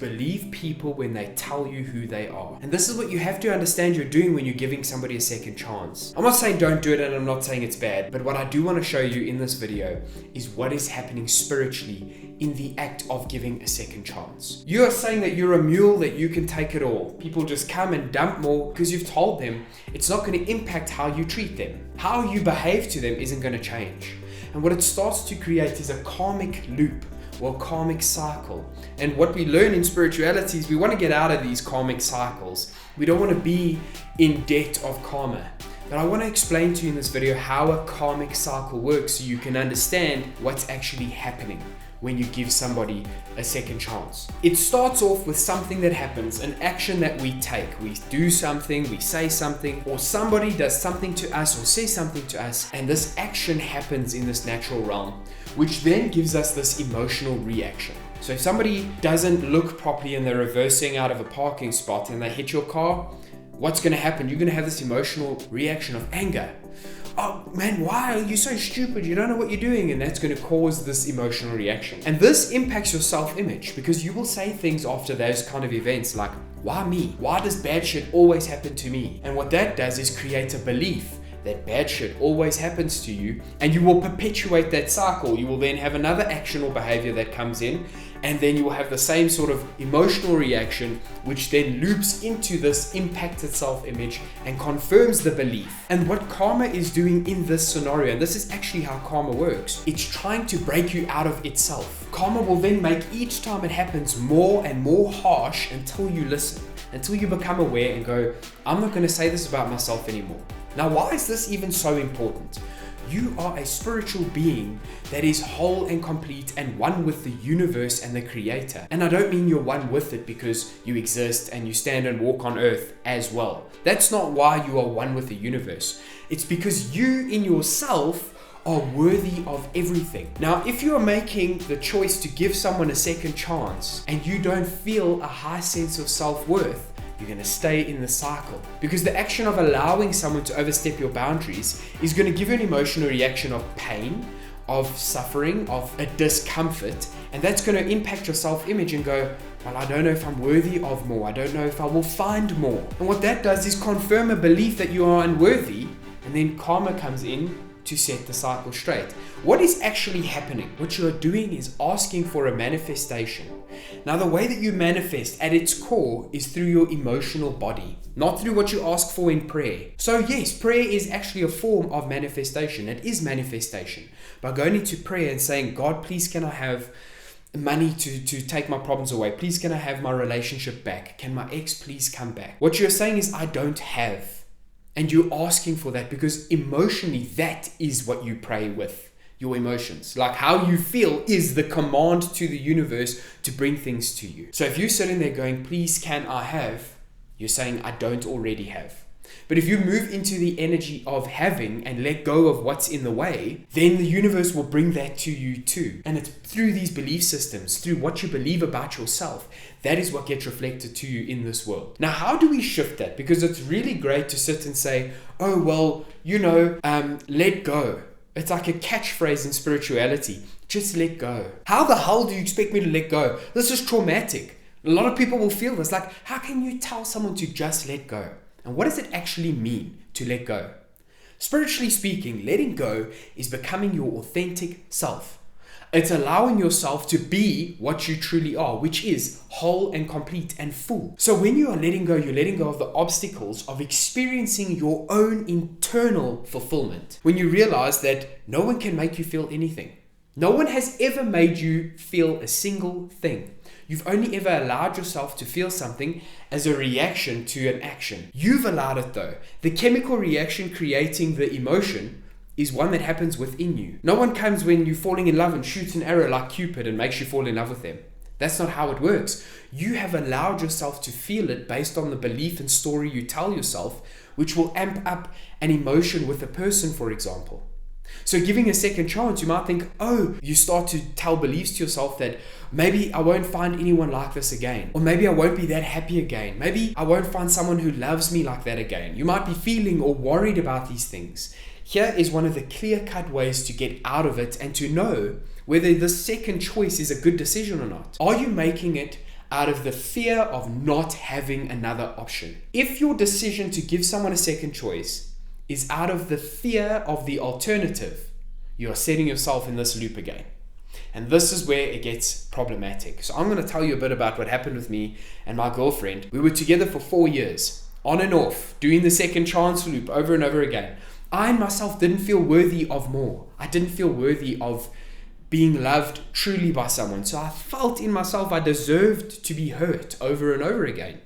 Believe people when they tell you who they are. And this is what you have to understand you're doing when you're giving somebody a second chance. I'm not saying don't do it, and I'm not saying it's bad, but what I do want to show you in this video is what is happening spiritually in the act of giving a second chance. You are saying that you're a mule, that you can take it all. People just come and dump more because you've told them it's not going to impact how you treat them. How you behave to them isn't going to change. And what it starts to create is a karmic loop, or karmic cycle. And what we learn in spirituality is we want to get out of these karmic cycles. We don't want to be in debt of karma. But I want to explain to you in this video how a karmic cycle works so you can understand what's actually happening when you give somebody a second chance. It starts off with something that happens, an action that we take. We do something, we say something, or somebody does something to us or says something to us, and this action happens in this natural realm, which then gives us this emotional reaction. So if somebody doesn't look properly and they're reversing out of a parking spot and they hit your car, what's going to happen? You're going to have this emotional reaction of anger. Oh man, why are you so stupid? You don't know what you're doing. And that's going to cause this emotional reaction. And this impacts your self-image because you will say things after those kind of events like, why me? Why does bad shit always happen to me? And what that does is create a belief that bad shit always happens to you, and you will perpetuate that cycle. You will then have another action or behavior that comes in, and then you will have the same sort of emotional reaction, which then loops into this impacted self-image and confirms the belief. And what karma is doing in this scenario, and this is actually how karma works, it's trying to break you out of itself. Karma will then make each time it happens more and more harsh until you listen, until you become aware and go, I'm not going to say this about myself anymore. Now, why is this even so important? You are a spiritual being that is whole and complete and one with the universe and the creator. And I don't mean you're one with it because you exist and you stand and walk on earth as well. That's not why you are one with the universe. It's because you in yourself are worthy of everything. Now, if you are making the choice to give someone a second chance and you don't feel a high sense of self-worth, you're going to stay in the cycle, because the action of allowing someone to overstep your boundaries is going to give you an emotional reaction of pain, of suffering, of a discomfort, and that's going to impact your self-image and go, well, I don't know if I'm worthy of more. I don't know if I will find more. And what that does is confirm a belief that you are unworthy, and then karma comes in to set the cycle straight. What is actually happening? What you are doing is asking for a manifestation. Now, the way that you manifest at its core is through your emotional body, not through what you ask for in prayer. So yes, prayer is actually a form of manifestation. It is manifestation. By going into prayer and saying, God, please can I have money to take my problems away? Please can I have my relationship back? Can my ex please come back? What you're saying is, I don't have. And you're asking for that because emotionally that is what you pray with, your emotions. Like how you feel is the command to the universe to bring things to you. So if you're sitting there going, please can I have, you're saying I don't already have. But if you move into the energy of having and let go of what's in the way, then the universe will bring that to you too. And it's through these belief systems, through what you believe about yourself, that is what gets reflected to you in this world. Now, how do we shift that? Because it's really great to sit and say, oh, well, let go. It's like a catchphrase in spirituality. Just let go. How the hell do you expect me to let go? This is traumatic. A lot of people will feel this. Like, how can you tell someone to just let go? And what does it actually mean to let go? Spiritually speaking, letting go is becoming your authentic self. It's allowing yourself to be what you truly are, which is whole and complete and full. So when you are letting go, you're letting go of the obstacles of experiencing your own internal fulfillment. When you realize that no one can make you feel anything. No one has ever made you feel a single thing. You've only ever allowed yourself to feel something as a reaction to an action. You've allowed it though. The chemical reaction creating the emotion is one that happens within you. No one comes when you're falling in love and shoots an arrow like Cupid and makes you fall in love with them. That's not how it works. You have allowed yourself to feel it based on the belief and story you tell yourself, which will amp up an emotion with a person, for example. So giving a second chance, you might think, oh, you start to tell beliefs to yourself that maybe I won't find anyone like this again. Or maybe I won't be that happy again. Maybe I won't find someone who loves me like that again. You might be feeling or worried about these things. Here is one of the clear-cut ways to get out of it and to know whether the second choice is a good decision or not. Are you making it out of the fear of not having another option. If your decision to give someone a second choice is out of the fear of the alternative, you are setting yourself in this loop again. And this is where it gets problematic. So I'm going to tell you a bit about what happened with me and my girlfriend. We were together for 4 years, on and off, doing the second chance loop over and over again. I myself didn't feel worthy of more. I didn't feel worthy of being loved truly by someone. So I felt in myself I deserved to be hurt over and over again.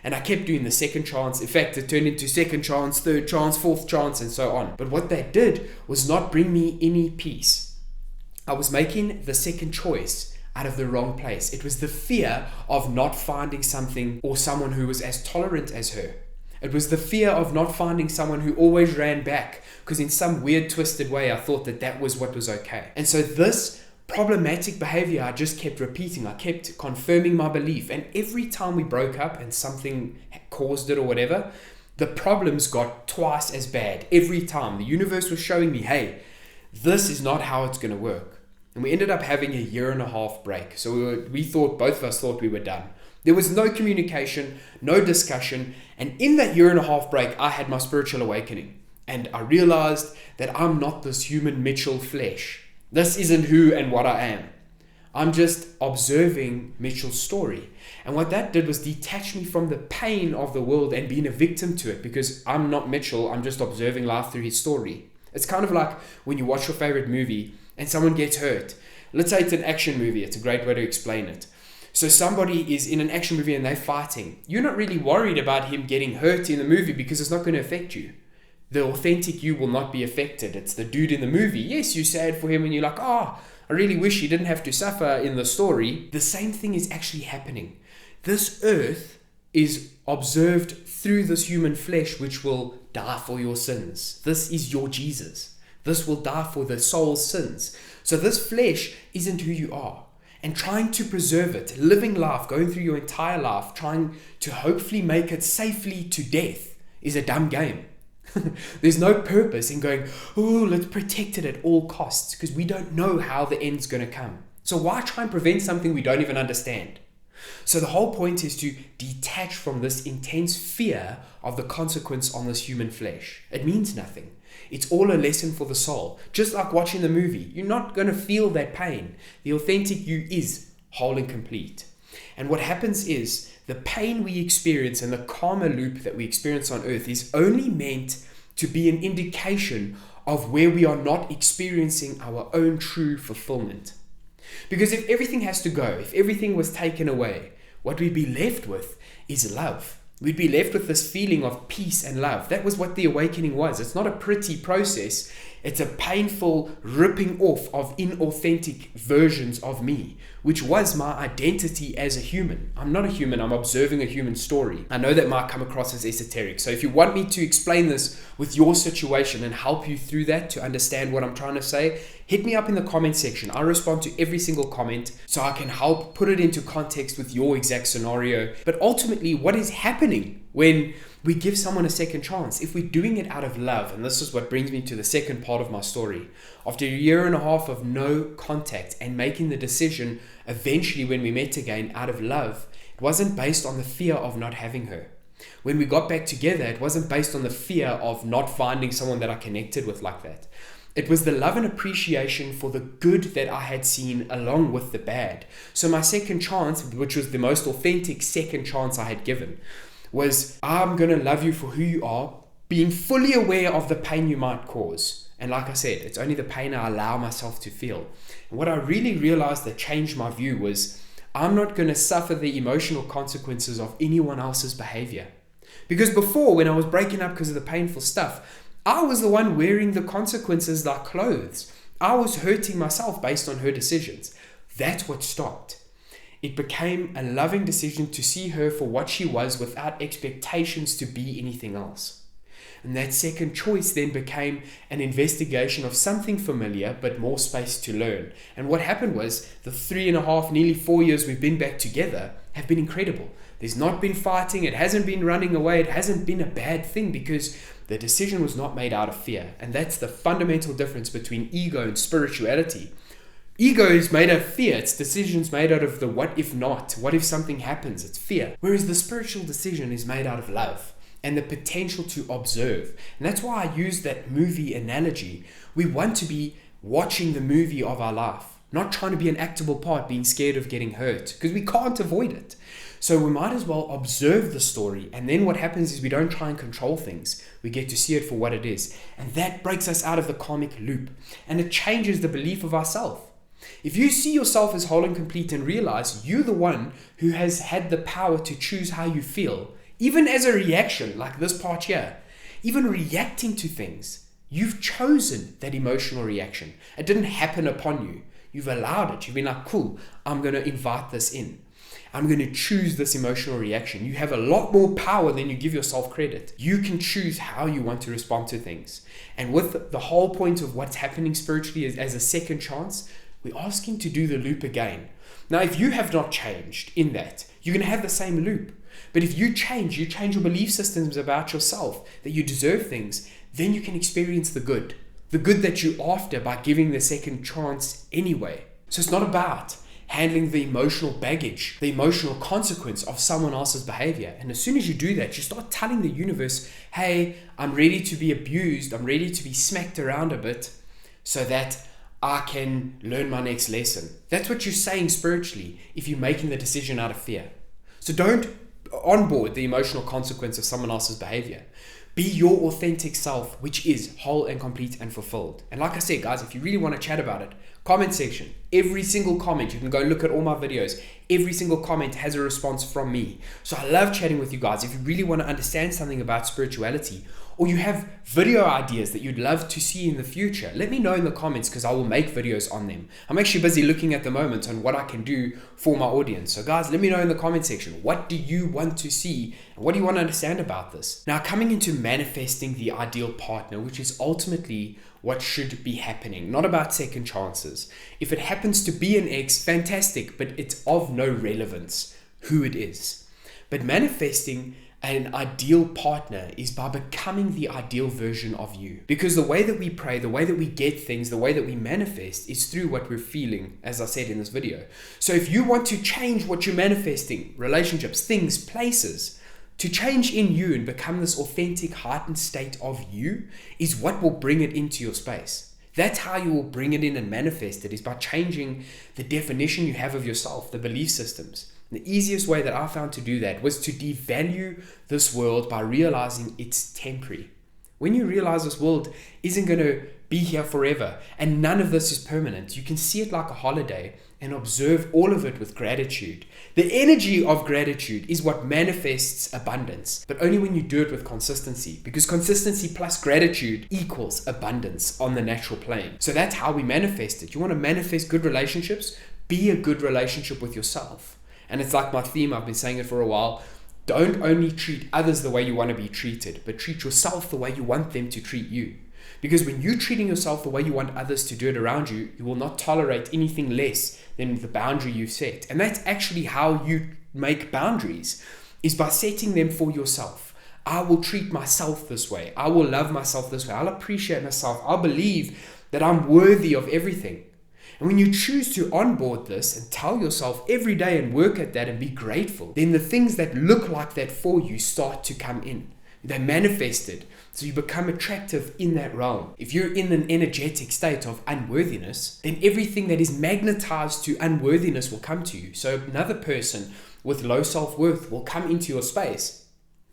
And I kept doing the second chance. In fact, it turned into second chance, third chance, fourth chance, and so on. But what that did was not bring me any peace. I was making the second choice out of the wrong place. It was the fear of not finding something or someone who was as tolerant as her. It was the fear of not finding someone who always ran back, because in some weird twisted way I thought that that was what was okay. And so this problematic behavior I just kept repeating. I kept confirming my belief, and every time we broke up and something caused it or whatever, the problems got twice as bad. Every time the universe was showing me, hey, this is not how it's going to work. And we ended up having a 1.5 year break. So both of us thought we were done. There was no communication, no discussion. And in that 1.5 year break, I had my spiritual awakening. And I realized that I'm not this human Mitchell flesh. This isn't who and what I am. I'm just observing Mitchell's story. And what that did was detach me from the pain of the world and being a victim to it, because I'm not Mitchell. I'm just observing life through his story. It's kind of like when you watch your favorite movie and someone gets hurt. Let's say it's an action movie. It's a great way to explain it. So somebody is in an action movie and they're fighting. You're not really worried about him getting hurt in the movie because it's not going to affect you. The authentic you will not be affected. It's the dude in the movie. Yes, you're sad for him and you're like, I really wish he didn't have to suffer in the story. The same thing is actually happening. This earth is observed through this human flesh, which will die for your sins. This is your Jesus. This will die for the soul's sins. So this flesh isn't who you are. And trying to preserve it, living life, going through your entire life, trying to hopefully make it safely to death is a dumb game. There's no purpose in going, let's protect it at all costs, because we don't know how the end's going to come. So why try and prevent something we don't even understand? So the whole point is to detach from this intense fear of the consequence on this human flesh. It means nothing. It's all a lesson for the soul. Just like watching the movie, you're not going to feel that pain. The authentic you is whole and complete. And what happens is the pain we experience and the karma loop that we experience on earth is only meant to be an indication of where we are not experiencing our own true fulfillment. Because if everything has to go, if everything was taken away, what we'd be left with is love. We'd be left with this feeling of peace and love. That was what the awakening was. It's not a pretty process. It's a painful ripping off of inauthentic versions of me, which was my identity as a human. I'm not a human. I'm observing a human story. I know that might come across as esoteric. So if you want me to explain this with your situation and help you through that to understand what I'm trying to say, hit me up in the comment section. I respond to every single comment so I can help put it into context with your exact scenario. But ultimately, what is happening when we give someone a second chance? If we're doing it out of love, and this is what brings me to the second part of my story. After a 1.5 years of no contact and making the decision eventually when we met again out of love, it wasn't based on the fear of not having her. When we got back together, it wasn't based on the fear of not finding someone that I connected with like that. It was the love and appreciation for the good that I had seen along with the bad. So my second chance, which was the most authentic second chance I had given, was I'm going to love you for who you are, being fully aware of the pain you might cause. And like I said, it's only the pain I allow myself to feel. And what I really realized that changed my view was I'm not going to suffer the emotional consequences of anyone else's behavior. Because before, when I was breaking up because of the painful stuff, I was the one wearing the consequences like clothes. I was hurting myself based on her decisions. That's what stopped. It became a loving decision to see her for what she was without expectations to be anything else. And that second choice then became an investigation of something familiar but more space to learn. And what happened was the 3.5, nearly 4 years we've been back together have been incredible. There's not been fighting, it hasn't been running away, it hasn't been a bad thing because the decision was not made out of fear. And that's the fundamental difference between ego and spirituality. Ego is made out of fear. It's decisions made out of the what if not, what if something happens. It's fear. Whereas the spiritual decision is made out of love and the potential to observe. And that's why I use that movie analogy. We want to be watching the movie of our life, not trying to be an actable part, being scared of getting hurt, because we can't avoid it. So we might as well observe the story, and then what happens is we don't try and control things. We get to see it for what it is. And that breaks us out of the karmic loop, and it changes the belief of ourselves. If you see yourself as whole and complete and realize you're the one who has had the power to choose how you feel, even as a reaction, like this part here, even reacting to things, you've chosen that emotional reaction. It didn't happen upon you. You've allowed it. You've been like, cool, I'm going to invite this in. I'm going to choose this emotional reaction. You have a lot more power than you give yourself credit. You can choose how you want to respond to things. And with the whole point of what's happening spiritually as a second chance, we're asking to do the loop again. Now, if you have not changed in that, you're going to have the same loop. But if you change your belief systems about yourself, that you deserve things, then you can experience the good that you're after by giving the second chance anyway. So it's not about handling the emotional baggage, the emotional consequence of someone else's behavior. And as soon as you do that, you start telling the universe, hey, I'm ready to be abused. I'm ready to be smacked around a bit so that I can learn my next lesson. That's what you're saying spiritually if you're making the decision out of fear. So don't onboard the emotional consequence of someone else's behavior. Be your authentic self, which is whole and complete and fulfilled. And like I said, guys, if you really want to chat about it, comment section. Every single comment, you can go look at all my videos. Every single comment has a response from me. So I love chatting with you guys. If you really want to understand something about spirituality, or you have video ideas that you'd love to see in the future, let me know in the comments because I will make videos on them. I'm actually busy looking at the moment on what I can do for my audience. So guys, let me know in the comment section. What do you want to see? And what do you want to understand about this? Now, coming into manifesting the ideal partner, which is ultimately what should be happening, not about second chances. If it happens to be an ex, fantastic, but it's of no relevance who it is. But manifesting an ideal partner is by becoming the ideal version of you. Because the way that we pray, the way that we get things, the way that we manifest is through what we're feeling, as I said in this video. So if you want to change what you're manifesting, relationships, things, places, to change in you and become this authentic, heightened state of you is what will bring it into your space. That's how you will bring it in and manifest it, is by changing the definition you have of yourself, the belief systems. The easiest way that I found to do that was to devalue this world by realizing it's temporary. When you realize this world isn't going to be here forever and none of this is permanent, you can see it like a holiday and observe all of it with gratitude. The energy of gratitude is what manifests abundance, but only when you do it with consistency, because consistency plus gratitude equals abundance on the natural plane. So that's how we manifest it. You want to manifest good relationships? Be a good relationship with yourself. And it's like my theme, I've been saying it for a while. Don't only treat others the way you want to be treated, but treat yourself the way you want them to treat you. Because when you're treating yourself the way you want others to do it around you, you will not tolerate anything less than the boundary you set. And that's actually how you make boundaries, is by setting them for yourself. I will treat myself this way. I will love myself this way. I'll appreciate myself. I'll believe that I'm worthy of everything. And when you choose to onboard this and tell yourself every day and work at that and be grateful, then the things that look like that for you start to come in. They're manifested. So you become attractive in that realm. If you're in an energetic state of unworthiness, then everything that is magnetized to unworthiness will come to you. So another person with low self-worth will come into your space.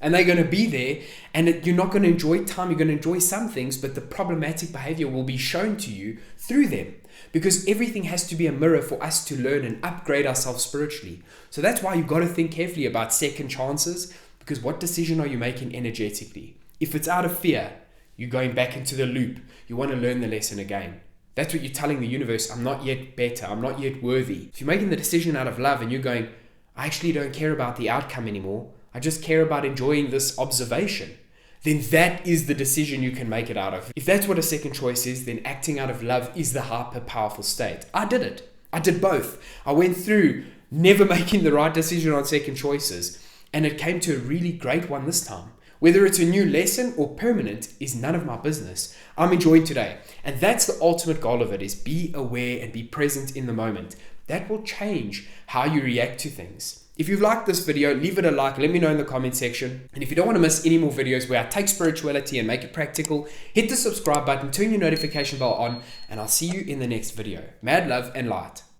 And they're going to be there, and you're not going to enjoy time. You're going to enjoy some things, but the problematic behavior will be shown to you through them. Because everything has to be a mirror for us to learn and upgrade ourselves spiritually. So that's why you've got to think carefully about second chances, because what decision are you making energetically? If it's out of fear, you're going back into the loop. You want to learn the lesson again. That's what you're telling the universe. I'm not yet better. I'm not yet worthy. If you're making the decision out of love and you're going, I actually don't care about the outcome anymore. I just care about enjoying this observation. Then that is the decision you can make it out of. If that's what a second choice is, then acting out of love is the hyper powerful state. I did it. I did both. I went through never making the right decision on second choices, and it came to a really great one this time, Whether it's a new lesson or permanent is none of my business. I'm enjoying today. And that's the ultimate goal of it, is be aware and be present in the moment. That will change how you react to things. If you've liked this video, leave it a like, let me know in the comment section. And if you don't want to miss any more videos where I take spirituality and make it practical, hit the subscribe button, turn your notification bell on, and I'll see you in the next video. Mad love and light.